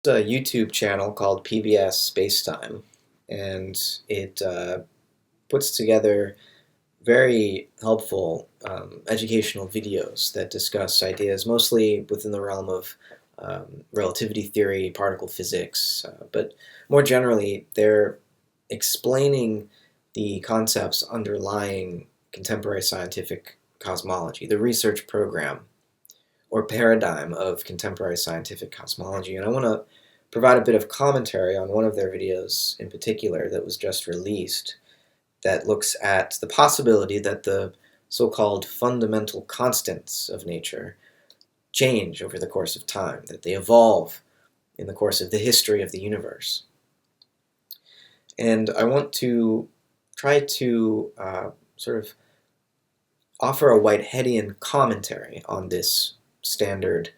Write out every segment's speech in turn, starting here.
A YouTube channel called PBS Spacetime, and it puts together very helpful educational videos that discuss ideas mostly within the realm of relativity theory, particle physics, but more generally, they're explaining the concepts underlying contemporary scientific cosmology, the research program or paradigm of contemporary scientific cosmology. And I want to provide a bit of commentary on one of their videos in particular that was just released that looks at the possibility that the so-called fundamental constants of nature change over the course of time, that they evolve in the course of the history of the universe. And I want to try to sort of offer a Whiteheadian commentary on this standard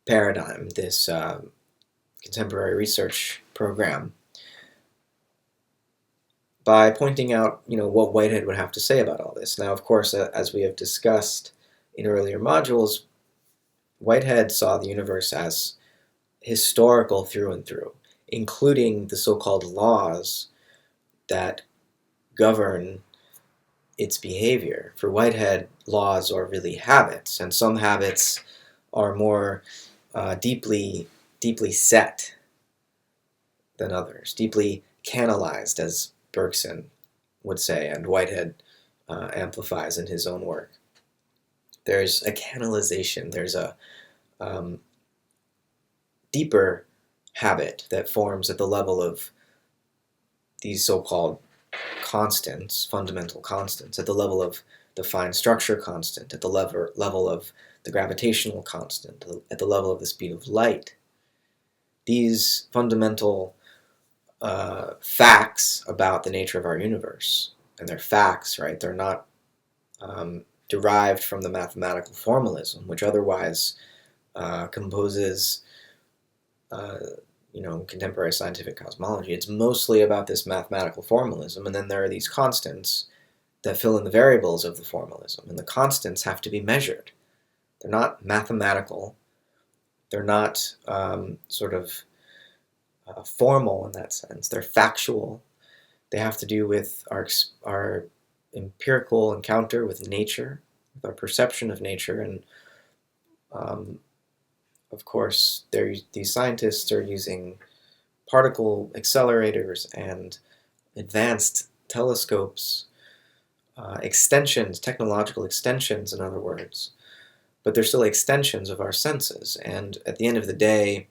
paradigm, this contemporary research program, by pointing out, what Whitehead would have to say about all this. Now, of course, as we have discussed in earlier modules, Whitehead saw the universe as historical through and through, including the so-called laws that govern its behavior. For Whitehead, laws are really habits, and some habits are more deeply set than others, deeply canalized, as Bergson would say, and Whitehead amplifies in his own work. There's a canalization, there's a deeper habit that forms at the level of these so-called constants, fundamental constants, at the level of the fine structure constant, at the level of the gravitational constant, at the level of the speed of light. These fundamental facts about the nature of our universe, and they're facts, right? They're not derived from the mathematical formalism, which otherwise composes contemporary scientific cosmology. It's mostly about this mathematical formalism, and then there are these constants that fill in the variables of the formalism, and the constants have to be measured. They're not mathematical. They're not formal in that sense. They're factual. They have to do with our empirical encounter with nature, with our perception of nature, and of course, these scientists are using particle accelerators and advanced telescopes, extensions, technological extensions, in other words. But they're still extensions of our senses, and at the end of the day,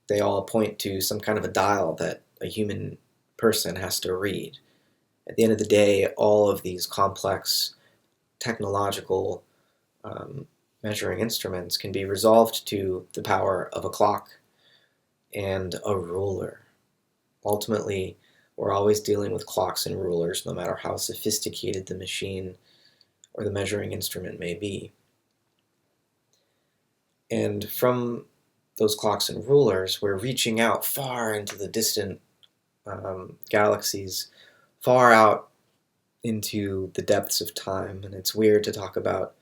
they all point to some kind of a dial that a human person has to read. At the end of the day, all of these complex technological measuring instruments can be resolved to the power of a clock and a ruler. Ultimately, we're always dealing with clocks and rulers, no matter how sophisticated the machine or the measuring instrument may be. And from those clocks and rulers, we're reaching out far into the distant galaxies, far out into the depths of time. And it's weird to talk about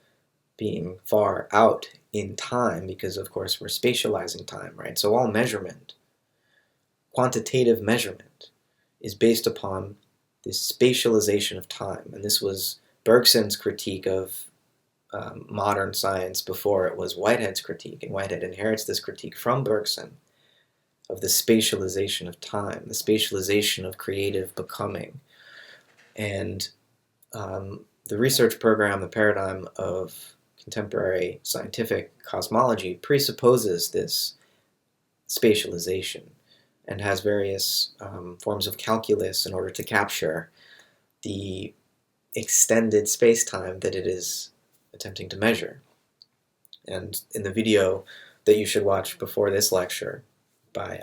being far out in time because, of course, we're spatializing time, right? So all measurement, quantitative measurement, is based upon this spatialization of time. And this was Bergson's critique of modern science before it was Whitehead's critique, and Whitehead inherits this critique from Bergson of the spatialization of time, the spatialization of creative becoming. And the research program, the paradigm of contemporary scientific cosmology, presupposes this spatialization and has various forms of calculus in order to capture the extended space-time that it is attempting to measure. And in the video that you should watch before this lecture by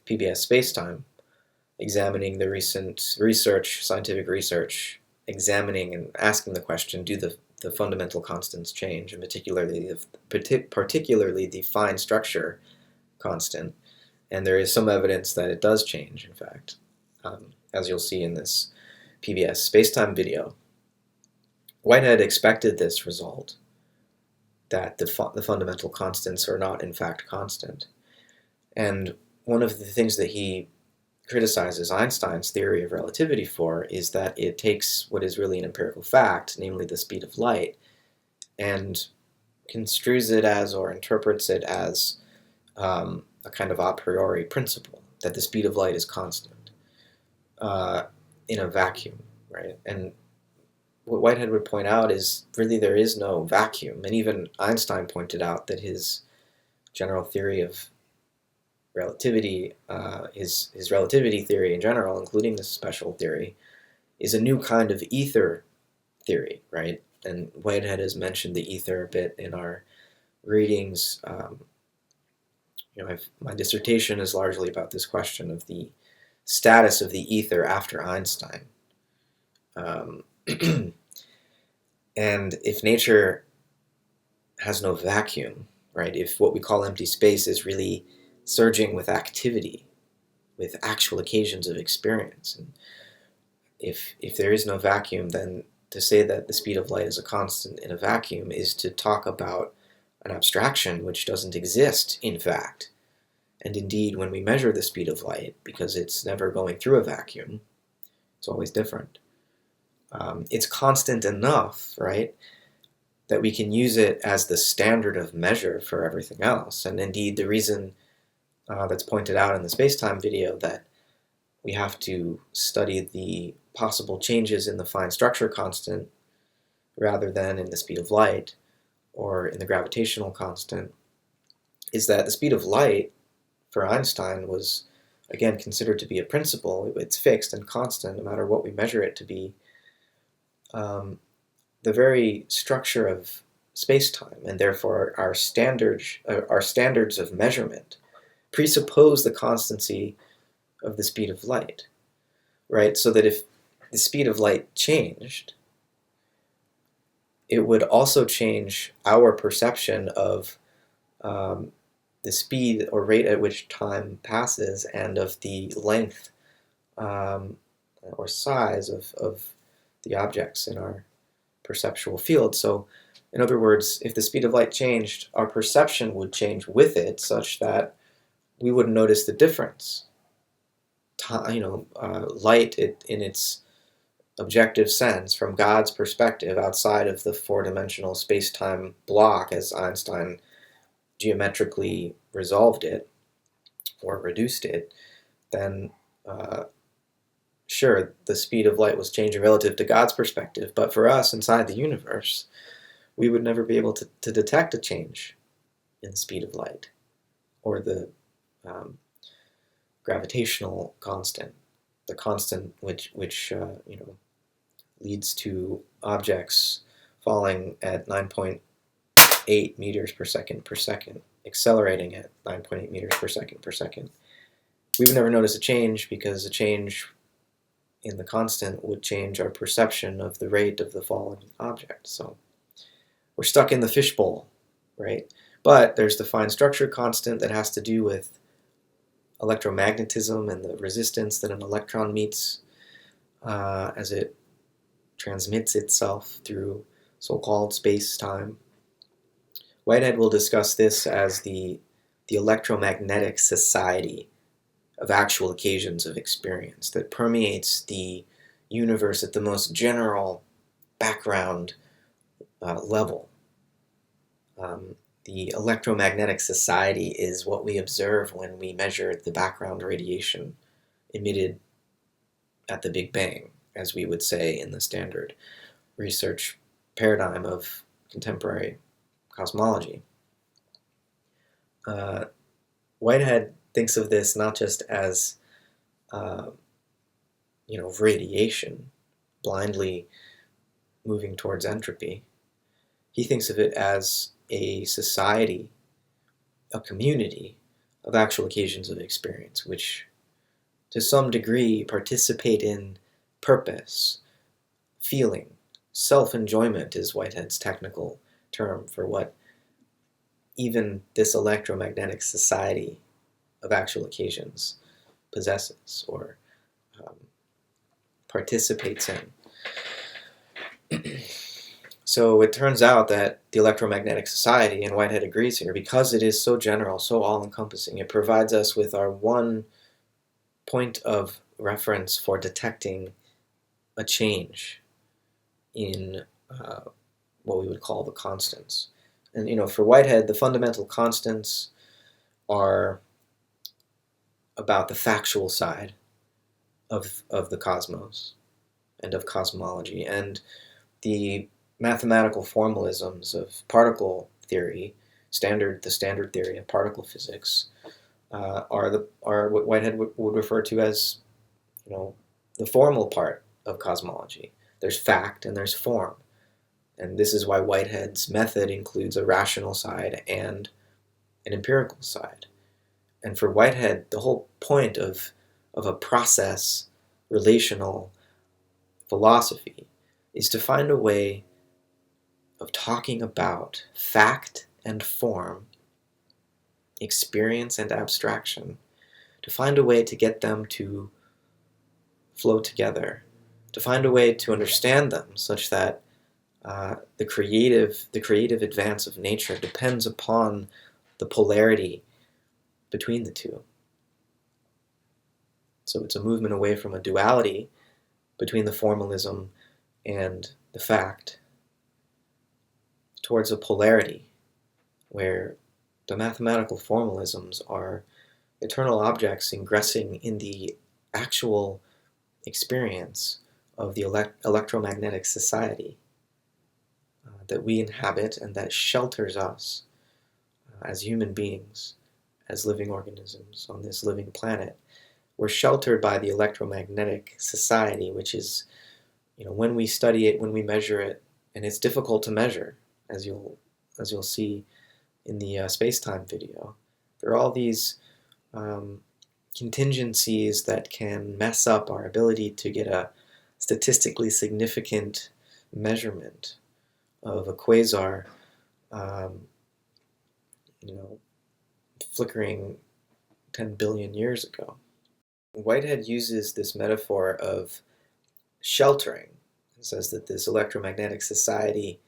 PBS Spacetime, examining the recent scientific research, examining and asking the question, do the fundamental constants change, and particularly the fine structure constant? And there is some evidence that it does change, in fact, as you'll see in this PBS Spacetime video. Whitehead expected this result, that the fundamental constants are not in fact constant. And one of the things that he criticizes Einstein's theory of relativity for is that it takes what is really an empirical fact, namely the speed of light, and construes it as, or interprets it as, a kind of a priori principle, that the speed of light is constant uh, in a vacuum, right? And what Whitehead would point out is really there is no vacuum, and even Einstein pointed out that his general theory of relativity, his relativity theory in general, including the special theory, is a new kind of ether theory, right? And Whitehead has mentioned the ether a bit in our readings. My dissertation is largely about this question of the status of the ether after Einstein. Um, and if nature has no vacuum, right? If what we call empty space is really surging with activity, with actual occasions of experience, and if there is no vacuum, then to say that the speed of light is a constant in a vacuum is to talk about an abstraction which doesn't exist in fact. And indeed, when we measure the speed of light, because it's never going through a vacuum, it's always different. It's constant enough, right, that we can use it as the standard of measure for everything else. And indeed, the reason that's pointed out in the space-time video that we have to study the possible changes in the fine structure constant rather than in the speed of light or in the gravitational constant is that the speed of light for Einstein was, again, considered to be a principle. It's fixed and constant no matter what we measure it to be. The very structure of space-time, and therefore our standards of measurement, presuppose the constancy of the speed of light, right? So that if the speed of light changed, it would also change our perception of the speed or rate at which time passes and of the length or size of the objects in our perceptual field. So, in other words, if the speed of light changed, our perception would change with it such that we wouldn't notice the difference. Light in its objective sense, from God's perspective, outside of the four-dimensional space-time block as Einstein geometrically resolved it or reduced it, then sure, the speed of light was changing relative to God's perspective, but for us inside the universe, we would never be able to detect a change in the speed of light or the gravitational constant, the constant which leads to objects falling at 9.8 meters per second, accelerating at 9.8 meters per second. We would never notice a change because a change in the constant would change our perception of the rate of the falling object. So we're stuck in the fishbowl, right? But there's the fine structure constant that has to do with electromagnetism and the resistance that an electron meets as it transmits itself through so-called space-time. Whitehead will discuss this as the Electromagnetic Society of actual occasions of experience that permeates the universe at the most general background level. The Electromagnetic Society is what we observe when we measure the background radiation emitted at the Big Bang, as we would say in the standard research paradigm of contemporary cosmology. Whitehead thinks of this not just as radiation blindly moving towards entropy. He thinks of it as a society, a community of actual occasions of experience, which to some degree participate in purpose, feeling. Self-enjoyment is Whitehead's technical term for what even this electromagnetic society of actual occasions possesses or participates in. So it turns out that the Electromagnetic Society, and Whitehead agrees here, because it is so general, so all-encompassing, it provides us with our one point of reference for detecting a change in what we would call the constants. And for Whitehead, the fundamental constants are about the factual side of the cosmos and of cosmology, and the mathematical formalisms of particle theory, the standard theory of particle physics, are what Whitehead would refer to as, you know, the formal part of cosmology. There's fact and there's form, and this is why Whitehead's method includes a rational side and an empirical side. And for Whitehead, the whole point of a process relational philosophy is to find a way of talking about fact and form, experience and abstraction, to find a way to get them to flow together, to find a way to understand them such that the creative advance of nature depends upon the polarity between the two. So it's a movement away from a duality between the formalism and the fact towards a polarity where the mathematical formalisms are eternal objects ingressing in the actual experience of the electromagnetic society that we inhabit and that shelters us as human beings, as living organisms on this living planet. We're sheltered by the electromagnetic society, which is, when we study it, when we measure it, and it's difficult to measure, as you'll see in the space-time video. There are all these contingencies that can mess up our ability to get a statistically significant measurement of a quasar, you know, flickering 10 billion years ago. Whitehead uses this metaphor of sheltering. He says that this electromagnetic society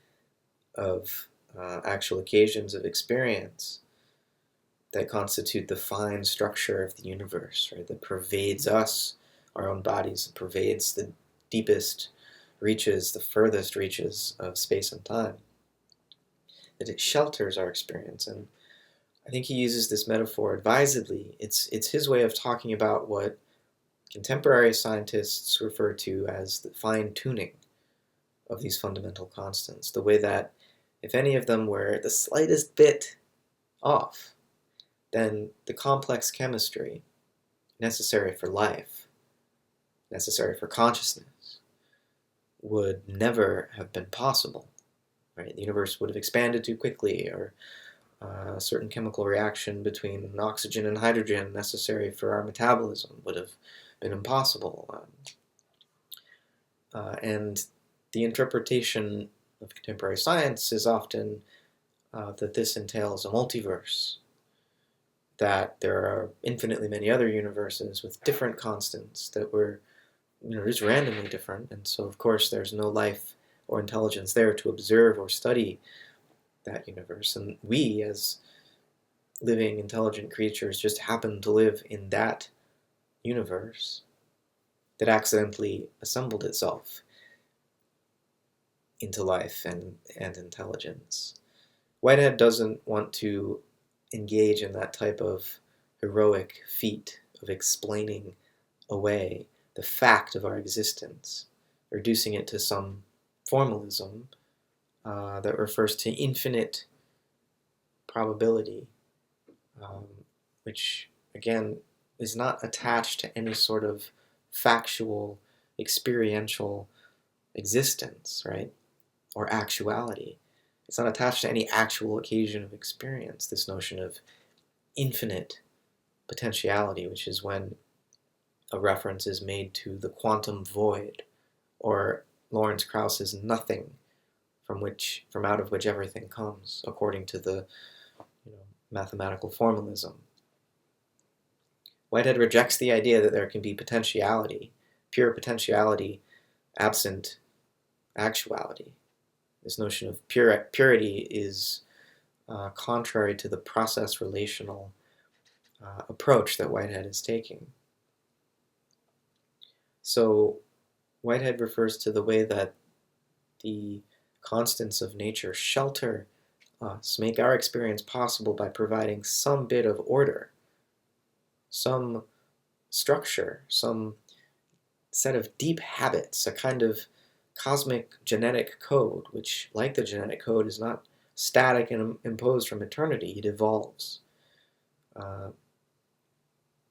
of actual occasions of experience that constitute the fine structure of the universe, right, that pervades us, our own bodies, that pervades the deepest reaches, the furthest reaches of space and time, that it shelters our experience. And I think he uses this metaphor advisedly. It's his way of talking about what contemporary scientists refer to as the fine-tuning of these fundamental constants, the way that if any of them were the slightest bit off, then the complex chemistry necessary for life, necessary for consciousness, would never have been possible. Right? The universe would have expanded too quickly, or a certain chemical reaction between oxygen and hydrogen necessary for our metabolism would have been impossible. And the interpretation of contemporary science is often that this entails a multiverse, that there are infinitely many other universes with different constants that were just randomly different, and so of course there's no life or intelligence there to observe or study that universe, and we as living intelligent creatures just happen to live in that universe that accidentally assembled itself into life and intelligence. Whitehead doesn't want to engage in that type of heroic feat of explaining away the fact of our existence, reducing it to some formalism that refers to infinite probability, which, again, is not attached to any sort of factual, experiential existence, right? Or actuality. It's not attached to any actual occasion of experience, this notion of infinite potentiality, which is when a reference is made to the quantum void, or Lawrence Krauss's nothing, from out of which everything comes, according to the mathematical formalism. Whitehead rejects the idea that there can be potentiality, pure potentiality, absent actuality. This notion of purity is contrary to the process relational approach that Whitehead is taking. So Whitehead refers to the way that the constants of nature shelter us, make our experience possible by providing some bit of order, some structure, some set of deep habits, a kind of cosmic genetic code, which, like the genetic code, is not static and imposed from eternity. It evolves.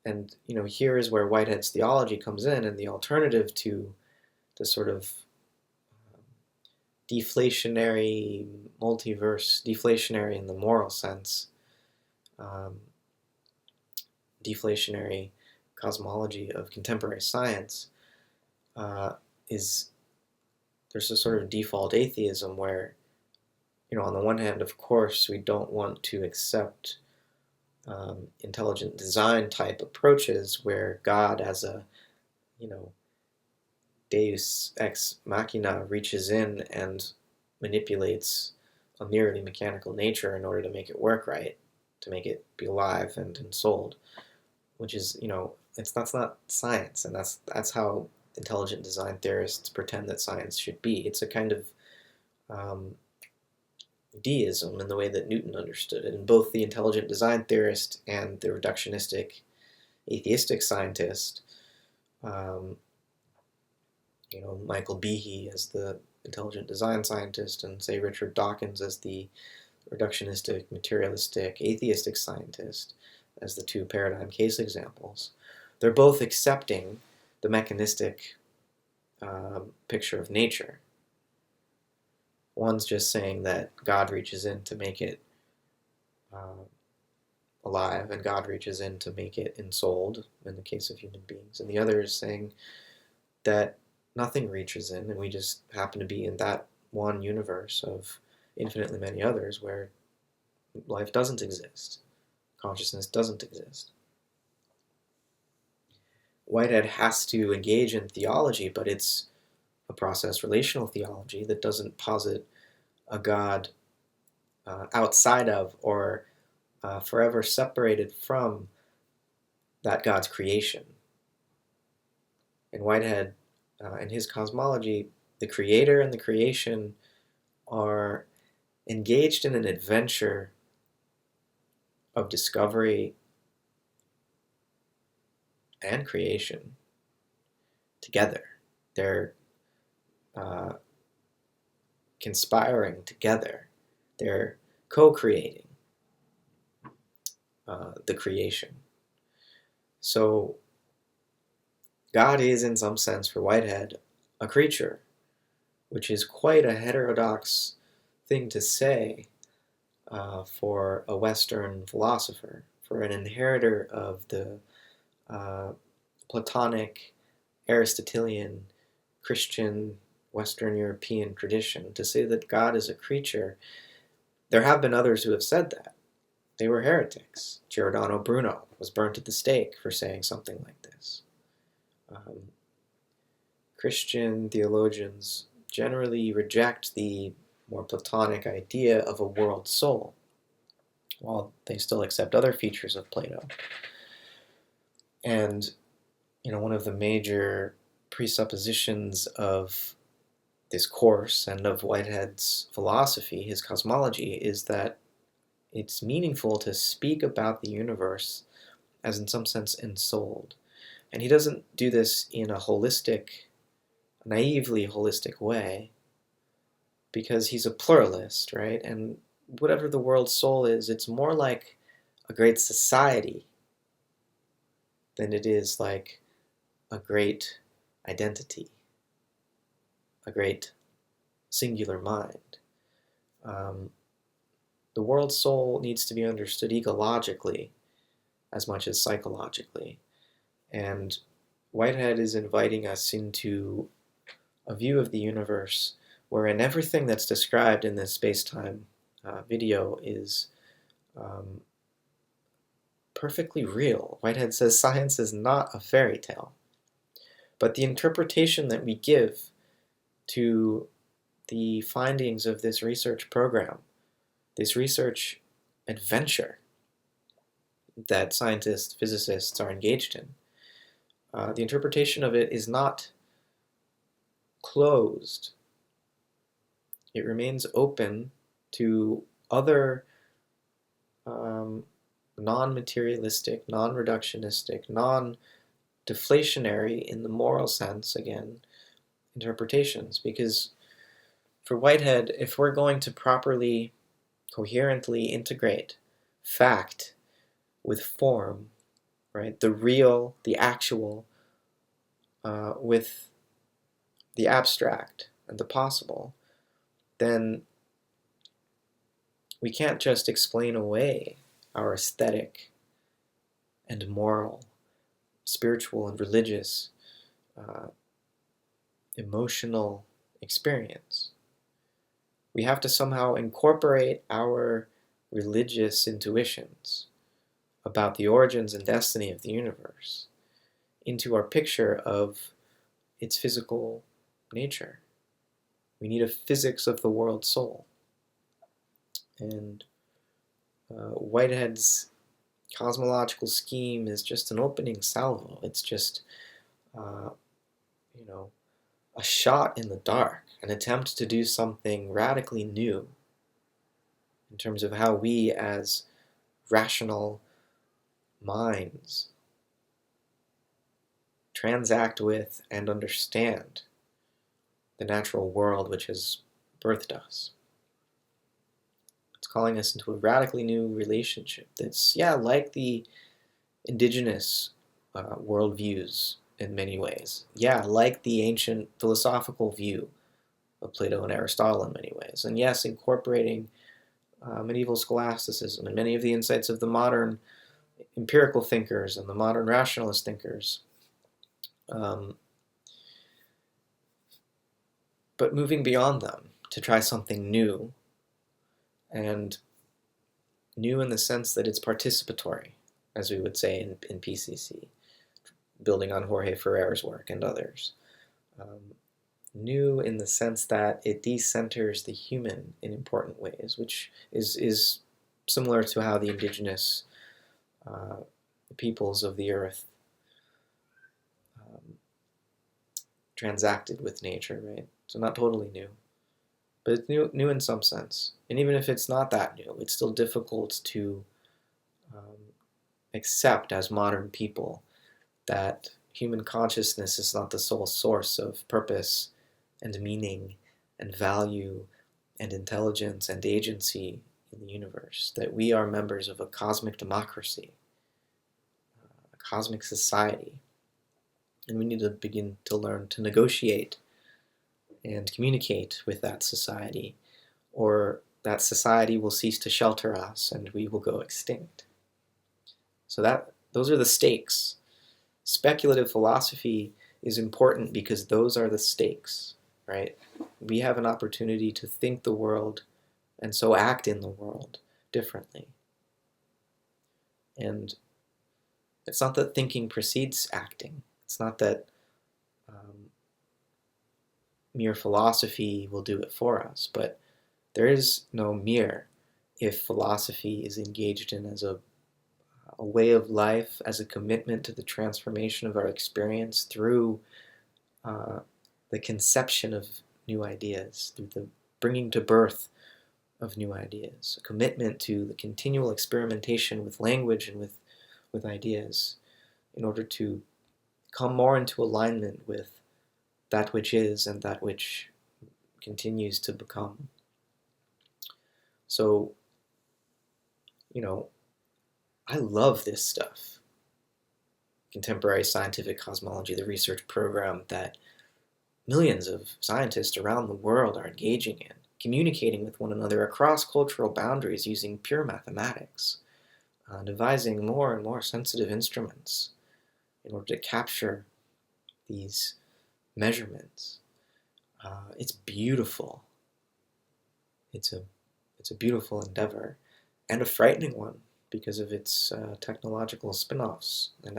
And here is where Whitehead's theology comes in, and the alternative to the sort of deflationary multiverse, deflationary in the moral sense, deflationary cosmology of contemporary science, is there's a sort of default atheism where, on the one hand, of course, we don't want to accept intelligent design type approaches where God as a, deus ex machina reaches in and manipulates a merely mechanical nature in order to make it work right, to make it be alive and ensouled, which is, that's not science, and that's how intelligent design theorists pretend that science should be. It's a kind of deism in the way that Newton understood it. And both the intelligent design theorist and the reductionistic atheistic scientist, Michael Behe as the intelligent design scientist, and say Richard Dawkins as the reductionistic, materialistic, atheistic scientist, as the two paradigm case examples. They're both accepting the mechanistic picture of nature. One's just saying that God reaches in to make it alive, and God reaches in to make it ensouled, in the case of human beings. And the other is saying that nothing reaches in, and we just happen to be in that one universe of infinitely many others where life doesn't exist, consciousness doesn't exist. Whitehead has to engage in theology, but it's a process relational theology that doesn't posit a God outside of or forever separated from that God's creation. In Whitehead, in his cosmology, the creator and the creation are engaged in an adventure of discovery and creation together. They're conspiring together. They're co-creating the creation. So God is, in some sense, for Whitehead, a creature, which is quite a heterodox thing to say for a Western philosopher, for an inheritor of the Platonic, Aristotelian, Christian, Western European tradition, to say that God is a creature. There have been others who have said that. They were heretics. Giordano Bruno was burnt at the stake for saying something like this. Christian theologians generally reject the more Platonic idea of a world soul, while they still accept other features of Plato. And, one of the major presuppositions of this course and of Whitehead's philosophy, his cosmology, is that it's meaningful to speak about the universe as in some sense ensouled. And he doesn't do this in a holistic, naively holistic way, because he's a pluralist, right? And whatever the world soul is, it's more like a great society than it is like a great identity, a great singular mind. The world soul needs to be understood ecologically as much as psychologically. And Whitehead is inviting us into a view of the universe wherein everything that's described in this space-time video is perfectly real. Whitehead says science is not a fairy tale. But the interpretation that we give to the findings of this research program, this research adventure that scientists, physicists are engaged in, the interpretation of it is not closed. It remains open to other non-materialistic, non-reductionistic, non-deflationary, in the moral sense, again, interpretations. Because for Whitehead, if we're going to properly, coherently integrate fact with form, right, the real, the actual, with the abstract and the possible, then we can't just explain away our aesthetic and moral, spiritual and religious, emotional experience. We have to somehow incorporate our religious intuitions about the origins and destiny of the universe into our picture of its physical nature. We need a physics of the world soul. And Whitehead's cosmological scheme is just an opening salvo. It's just, a shot in the dark, an attempt to do something radically new in terms of how we as rational minds transact with and understand the natural world which has birthed us. It's calling us into a radically new relationship that's, like the indigenous worldviews in many ways. Like the ancient philosophical view of Plato and Aristotle in many ways. And yes, incorporating medieval scholasticism and many of the insights of the modern empirical thinkers and the modern rationalist thinkers. But moving beyond them to try something new, and new in the sense that it's participatory, as we would say in PCC, building on Jorge Ferrer's work and others. New in the sense that it decenters the human in important ways, which is similar to how the indigenous peoples of the earth transacted with nature, right? So not totally new, but it's new in some sense. And even if it's not that new, it's still difficult to accept as modern people that human consciousness is not the sole source of purpose and meaning and value and intelligence and agency in the universe, that we are members of a cosmic democracy, a cosmic society, and we need to begin to learn to negotiate and communicate with that society, or that society will cease to shelter us and we will go extinct. So those are the stakes. Speculative philosophy is important because those are the stakes, right? We have an opportunity to think the world and so act in the world differently. And it's not that thinking precedes acting. It's not that mere philosophy will do it for us, but there is no mere if philosophy is engaged in as a way of life, as a commitment to the transformation of our experience through the conception of new ideas, through the bringing to birth of new ideas, a commitment to the continual experimentation with language and with ideas in order to come more into alignment with that which is and that which continues to become. So, I love this stuff. Contemporary scientific cosmology, the research program that millions of scientists around the world are engaging in, communicating with one another across cultural boundaries using pure mathematics, devising more and more sensitive instruments in order to capture these measurements. It's beautiful. It's a beautiful endeavor, and a frightening one because of its technological spin-offs and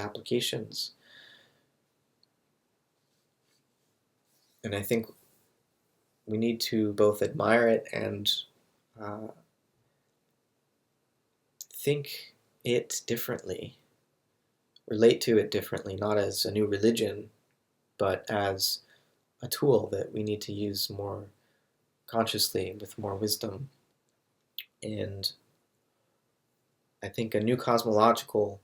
we need to both admire it and uh, think it differently, relate to it differently, not as a new religion, but as a tool that we need to use more consciously with more wisdom. And I think a new cosmological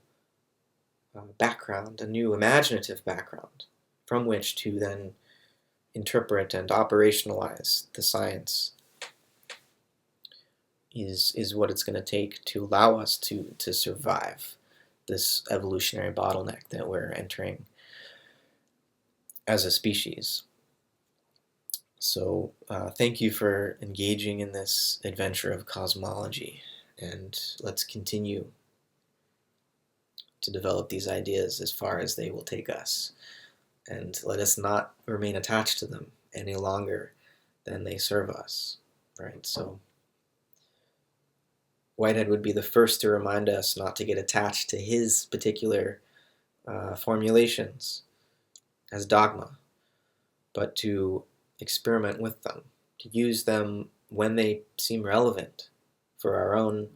background, a new imaginative background from which to then interpret and operationalize the science is what it's going to take to allow us to survive this evolutionary bottleneck that we're entering as a species. So thank you for engaging in this adventure of cosmology, and let's continue to develop these ideas as far as they will take us, and let us not remain attached to them any longer than they serve us, right? So Whitehead would be the first to remind us not to get attached to his particular formulations as dogma, but to experiment with them, to use them when they seem relevant for our own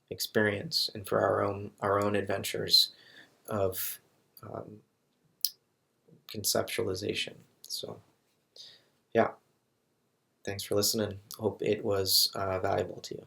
experience and for our own adventures of um, conceptualization. So, yeah, thanks for listening. Hope it was valuable to you.